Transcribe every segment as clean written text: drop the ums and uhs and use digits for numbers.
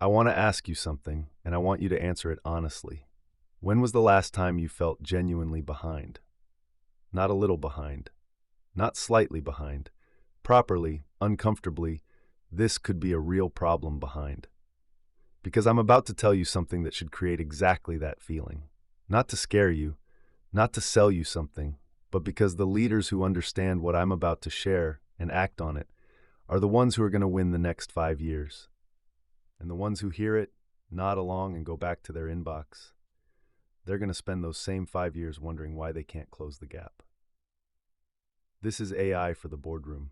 I want to ask you something, and I want you to answer it honestly. When was the last time you felt genuinely behind? Not a little behind, not slightly behind. Properly, uncomfortably, this could be a real problem behind. Because I'm about to tell you something that should create exactly that feeling. Not to scare you, not to sell you something, but because the leaders who understand what I'm about to share and act on it are the ones who are going to win the next 5 years. And the ones who hear it, nod along, and go back to their inbox, they're going to spend those same 5 years wondering why they can't close the gap. This is AI for the boardroom.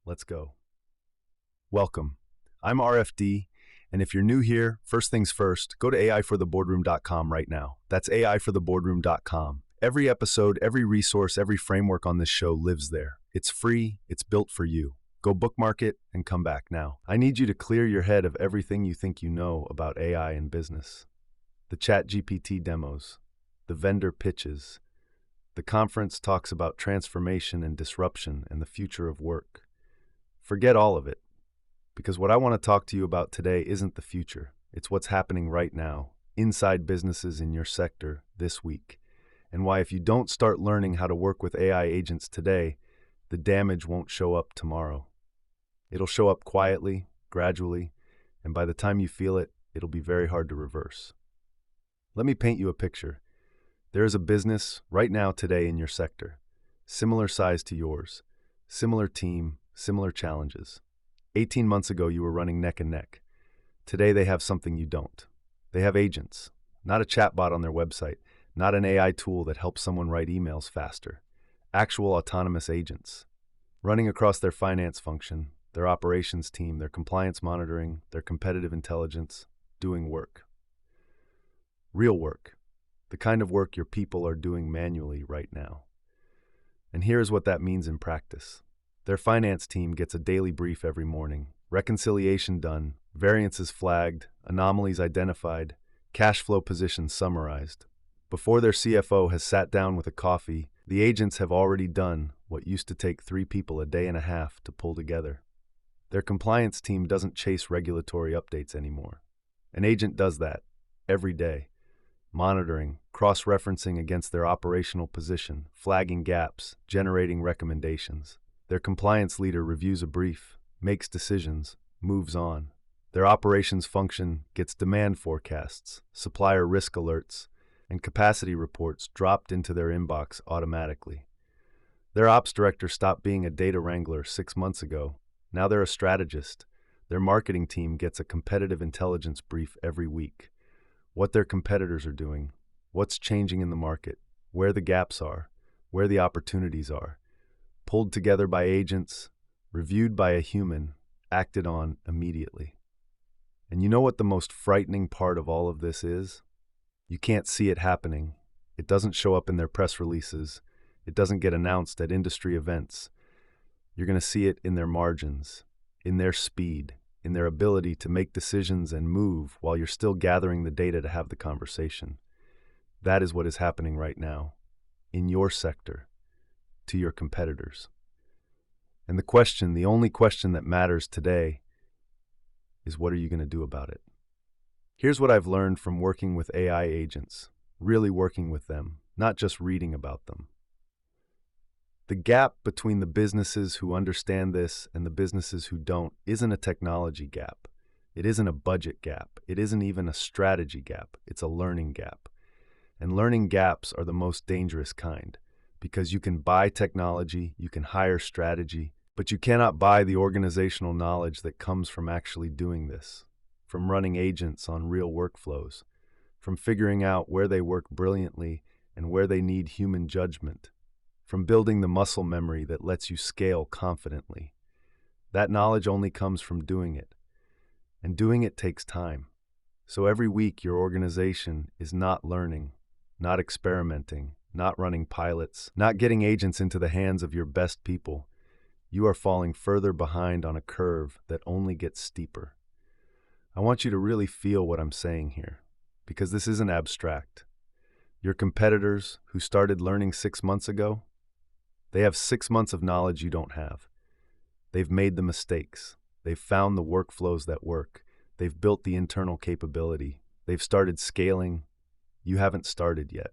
Let's go. Welcome. I'm RFD, and if you're new here, first things first, go to aifortheboardroom.com right now. That's aifortheboardroom.com. Every episode, every resource, every framework on this show lives there. It's free, it's built for you. Go bookmark it and come back now. I need you to clear your head of everything you think you know about AI in business. The ChatGPT demos, the vendor pitches, the conference talks about transformation and disruption and the future of work. Forget all of it, because what I want to talk to you about today isn't the future. It's what's happening right now, inside businesses in your sector this week, and why if you don't start learning how to work with AI agents today, the damage won't show up tomorrow. It'll show up quietly, gradually, and by the time you feel it, it'll be very hard to reverse. Let me paint you a picture. There is a business right now today in your sector, similar size to yours, similar team, similar challenges. 18 months ago, you were running neck and neck. Today, they have something you don't. They have agents, not a chatbot on their website, not an AI tool that helps someone write emails faster. Actual autonomous agents, running across their finance function, their operations team, their compliance monitoring, their competitive intelligence, doing work. Real work, the kind of work your people are doing manually right now. And here's what that means in practice. Their finance team gets a daily brief every morning, reconciliation done, variances flagged, anomalies identified, cash flow positions summarized. Before their CFO has sat down with a coffee, the agents have already done what used to take 3 people a day and a half to pull together. Their compliance team doesn't chase regulatory updates anymore. An agent does that every day, monitoring, cross-referencing against their operational position, flagging gaps, generating recommendations. Their compliance leader reviews a brief, makes decisions, moves on. Their operations function gets demand forecasts, supplier risk alerts, and capacity reports dropped into their inbox automatically. Their ops director stopped being a data wrangler 6 months ago. Now they're a strategist. Their marketing team gets a competitive intelligence brief every week. What their competitors are doing, what's changing in the market, where the gaps are, where the opportunities are. Pulled together by agents, reviewed by a human, acted on immediately. And you know what the most frightening part of all of this is? You can't see it happening. It doesn't show up in their press releases. It doesn't get announced at industry events. You're going to see it in their margins, in their speed, in their ability to make decisions and move while you're still gathering the data to have the conversation. That is what is happening right now, in your sector, to your competitors. And the only question that matters today is what are you going to do about it? Here's what I've learned from working with AI agents, really working with them, not just reading about them. The gap between the businesses who understand this and the businesses who don't isn't a technology gap. It isn't a budget gap. It isn't even a strategy gap. It's a learning gap. And learning gaps are the most dangerous kind because you can buy technology, you can hire strategy, but you cannot buy the organizational knowledge that comes from actually doing this, from running agents on real workflows, from figuring out where they work brilliantly and where they need human judgment, from building the muscle memory that lets you scale confidently. That knowledge only comes from doing it, and doing it takes time. So every week your organization is not learning, not experimenting, not running pilots, not getting agents into the hands of your best people. You are falling further behind on a curve that only gets steeper. I want you to really feel what I'm saying here, because this isn't abstract. Your competitors who started learning 6 months ago, they have 6 months of knowledge you don't have. They've made the mistakes. They've found the workflows that work. They've built the internal capability. They've started scaling. You haven't started yet.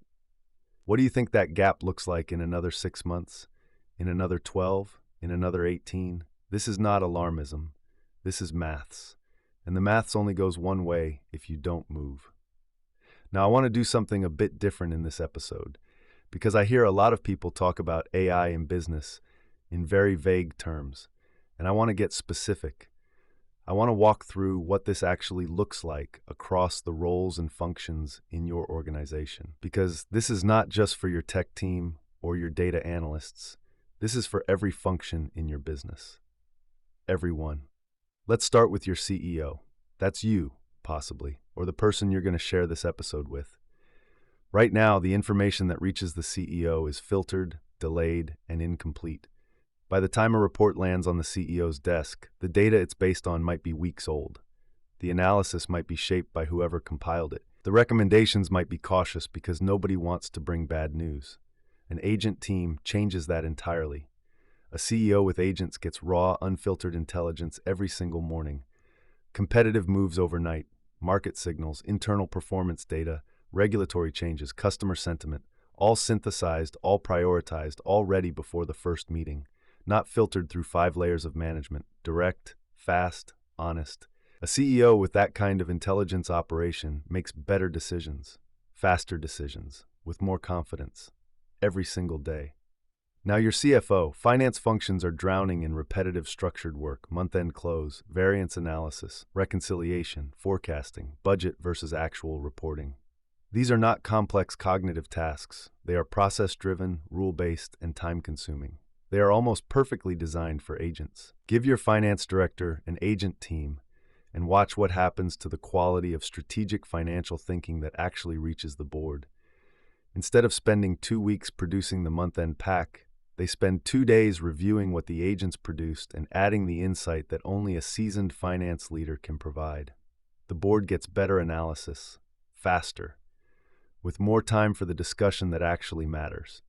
What do you think that gap looks like in another 6 months? In another 12? In another 18? This is not alarmism. This is maths. And the maths only goes one way if you don't move. Now, I want to do something a bit different in this episode, because I hear a lot of people talk about AI in business in very vague terms, and I want to get specific. I want to walk through what this actually looks like across the roles and functions in your organization, because this is not just for your tech team or your data analysts. This is for every function in your business. Everyone. Let's start with your CEO. That's you, possibly, or the person you're going to share this episode with. Right now, the information that reaches the CEO is filtered, delayed, and incomplete. By the time a report lands on the CEO's desk, the data it's based on might be weeks old. The analysis might be shaped by whoever compiled it. The recommendations might be cautious because nobody wants to bring bad news. An agent team changes that entirely. A CEO with agents gets raw, unfiltered intelligence every single morning. Competitive moves overnight, market signals, internal performance data, regulatory changes, customer sentiment, all synthesized, all prioritized, all ready before the first meeting. Not filtered through 5 layers of management. Direct, fast, honest. A CEO with that kind of intelligence operation makes better decisions, faster decisions, with more confidence, every single day. Now your CFO, finance functions are drowning in repetitive structured work, month-end close, variance analysis, reconciliation, forecasting, budget versus actual reporting. These are not complex cognitive tasks. They are process-driven, rule-based, and time-consuming. They are almost perfectly designed for agents. Give your finance director an agent team and watch what happens to the quality of strategic financial thinking that actually reaches the board. Instead of spending 2 weeks producing the month-end pack, they spend 2 days reviewing what the agents produced and adding the insight that only a seasoned finance leader can provide. The board gets better analysis, faster, with more time for the discussion that actually matters.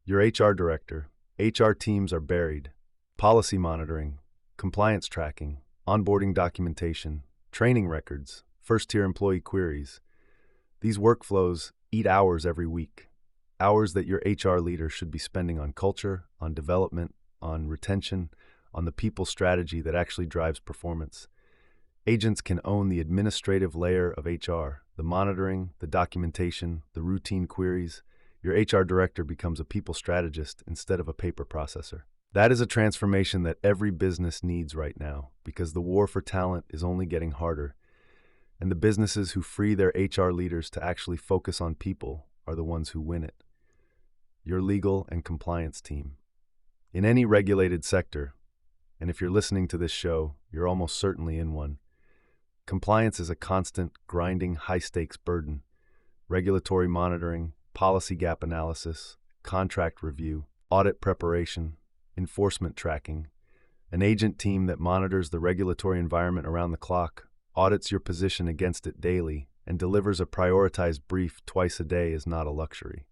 Your HR director, HR teams are buried. Policy monitoring, compliance tracking, onboarding documentation, training records, first-tier employee queries. These workflows eat hours every week. Hours that your HR leader should be spending on culture, on development, on retention, on the people strategy that actually drives performance. Agents can own the administrative layer of HR, the monitoring, the documentation, the routine queries. Your HR director becomes a people strategist instead of a paper processor. That is a transformation that every business needs right now, because the war for talent is only getting harder, and the businesses who free their HR leaders to actually focus on people are the ones who win it. Your legal and compliance team. In any regulated sector, and if you're listening to this show, you're almost certainly in one, compliance is a constant, grinding, high-stakes burden. Regulatory monitoring, policy gap analysis, contract review, audit preparation, enforcement tracking, an agent team that monitors the regulatory environment around the clock, audits your position against it daily, and delivers a prioritized brief twice a day is not a luxury.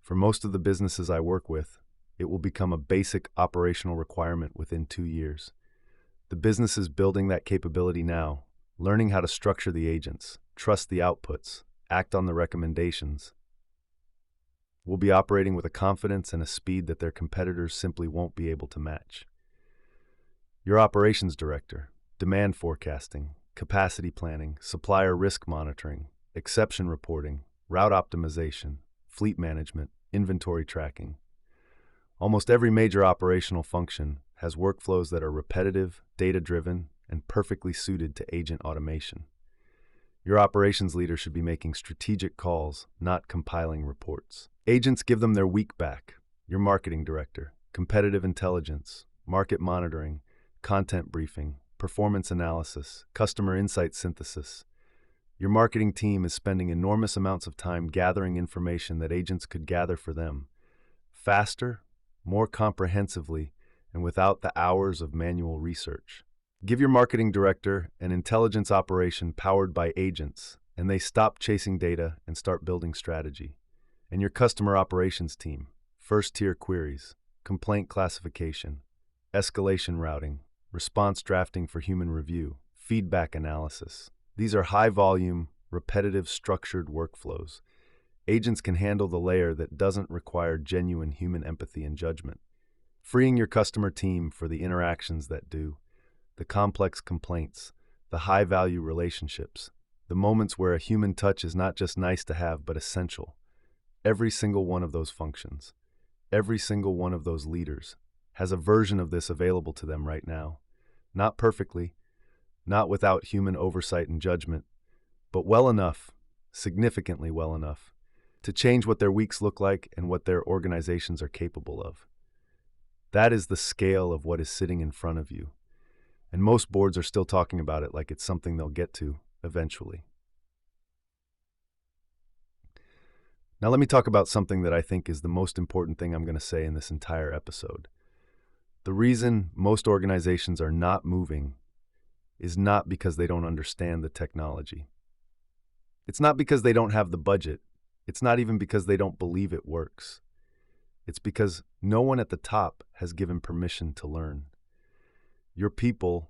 For most of the businesses I work with, it will become a basic operational requirement within 2 years. The business is building that capability now, learning how to structure the agents, trust the outputs, act on the recommendations. Will be operating with a confidence and a speed that their competitors simply won't be able to match. Your operations director, demand forecasting, capacity planning, supplier risk monitoring, exception reporting, route optimization, fleet management, inventory tracking. Almost every major operational function has workflows that are repetitive, data-driven, and perfectly suited to agent automation. Your operations leader should be making strategic calls, not compiling reports. Agents give them their week back. Your marketing director, competitive intelligence, market monitoring, content briefing, performance analysis, customer insight synthesis. Your marketing team is spending enormous amounts of time gathering information that agents could gather for them. Faster, more comprehensively, and without the hours of manual research. Give your marketing director an intelligence operation powered by agents, and they stop chasing data and start building strategy. And your customer operations team, first-tier queries, complaint classification, escalation routing, response drafting for human review, feedback analysis. These are high-volume, repetitive, structured workflows. Agents can handle the layer that doesn't require genuine human empathy and judgment, freeing your customer team for the interactions that do, the complex complaints, the high-value relationships, the moments where a human touch is not just nice to have but essential. Every single one of those functions, every single one of those leaders has a version of this available to them right now. Not perfectly, not without human oversight and judgment, but well enough, significantly well enough, to change what their weeks look like and what their organizations are capable of. That is the scale of what is sitting in front of you. And most boards are still talking about it like it's something they'll get to eventually. Now let me talk about something that I think is the most important thing I'm going to say in this entire episode. The reason most organizations are not moving is not because they don't understand the technology. It's not because they don't have the budget. It's not even because they don't believe it works. It's because no one at the top has given permission to learn. Your people,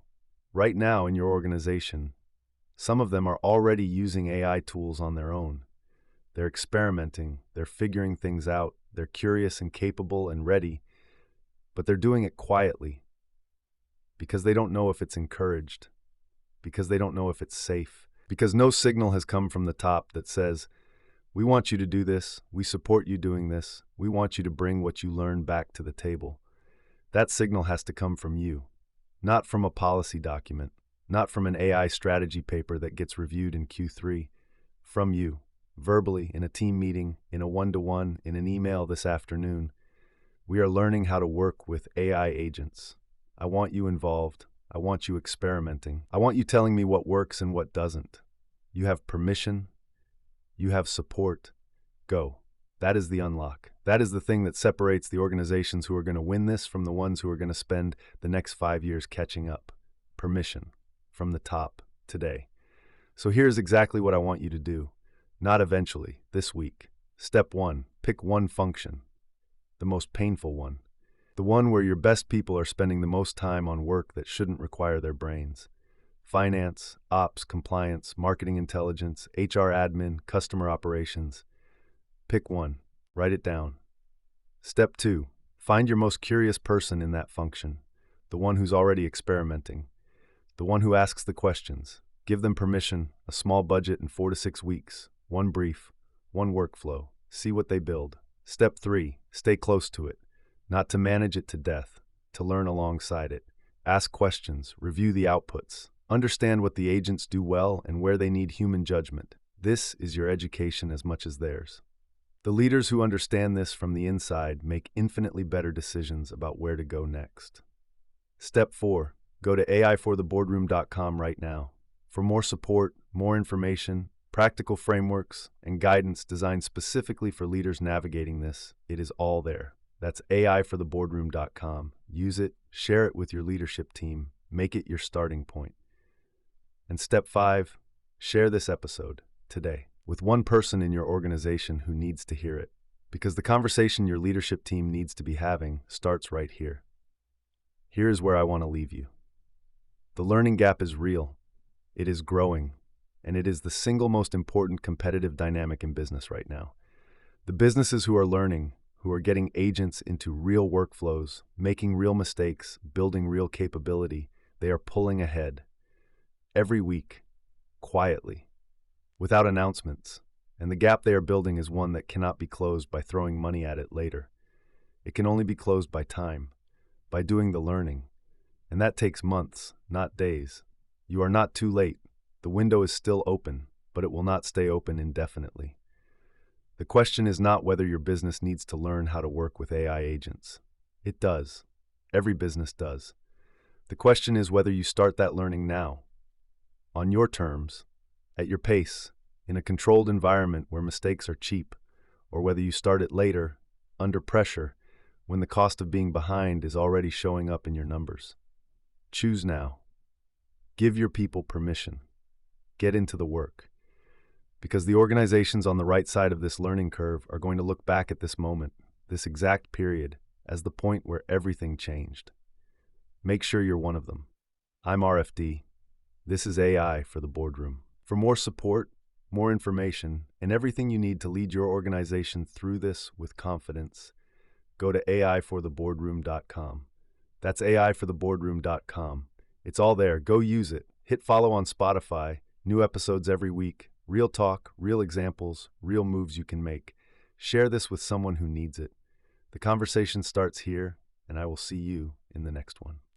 right now in your organization, some of them are already using AI tools on their own. They're experimenting, they're figuring things out, they're curious and capable and ready, but they're doing it quietly because they don't know if it's encouraged, because they don't know if it's safe, because no signal has come from the top that says, we want you to do this, we support you doing this, we want you to bring what you learn back to the table. That signal has to come from you, not from a policy document, not from an AI strategy paper that gets reviewed in Q3, from you, verbally, in a team meeting, in a one-to-one, in an email this afternoon. We are learning how to work with AI agents. I want you involved. I want you experimenting. I want you telling me what works and what doesn't. You have permission. You have support. Go. That is the unlock. That is the thing that separates the organizations who are going to win this from the ones who are going to spend the next 5 years catching up. Permission. From the top. Today. So here's exactly what I want you to do. Not eventually. This week. Step 1. Pick one function. The most painful one. The one where your best people are spending the most time on work that shouldn't require their brains. Finance, ops, compliance, marketing intelligence, HR admin, customer operations. Pick one. Write it down. Step 2. Find your most curious person in that function. The one who's already experimenting. The one who asks the questions. Give them permission, a small budget in 4 to 6 weeks. One brief, one workflow. See what they build. Step 3. Stay close to it. Not to manage it to death, to learn alongside it. Ask questions, review the outputs. Understand what the agents do well and where they need human judgment. This is your education as much as theirs. The leaders who understand this from the inside make infinitely better decisions about where to go next. Step 4. Go to aifortheboardroom.com right now. For more support, more information, practical frameworks, and guidance designed specifically for leaders navigating this, it is all there. That's aifortheboardroom.com. Use it, share it with your leadership team, make it your starting point. And step 5, share this episode today with one person in your organization who needs to hear it, because the conversation your leadership team needs to be having starts right here. Here is where I want to leave you. The learning gap is real, it is growing, and it is the single most important competitive dynamic in business right now. The businesses who are learning, who are getting agents into real workflows, making real mistakes, building real capability, they are pulling ahead. Every week, quietly, without announcements, and the gap they are building is one that cannot be closed by throwing money at it later. It can only be closed by time, by doing the learning, and that takes months, not days. You are not too late. The window is still open, but it will not stay open indefinitely. The question is not whether your business needs to learn how to work with AI agents. It does. Every business does. The question is whether you start that learning now, on your terms, at your pace, in a controlled environment where mistakes are cheap, or whether you start it later, under pressure, when the cost of being behind is already showing up in your numbers. Choose now. Give your people permission. Get into the work. Because the organizations on the right side of this learning curve are going to look back at this moment, this exact period, as the point where everything changed. Make sure you're one of them. I'm RFD. This is AI for the boardroom. For more support, more information, and everything you need to lead your organization through this with confidence, go to aifortheboardroom.com. That's aifortheboardroom.com. It's all there. Go use it. Hit follow on Spotify. New episodes every week. Real talk, real examples, real moves you can make. Share this with someone who needs it. The conversation starts here, and I will see you in the next one.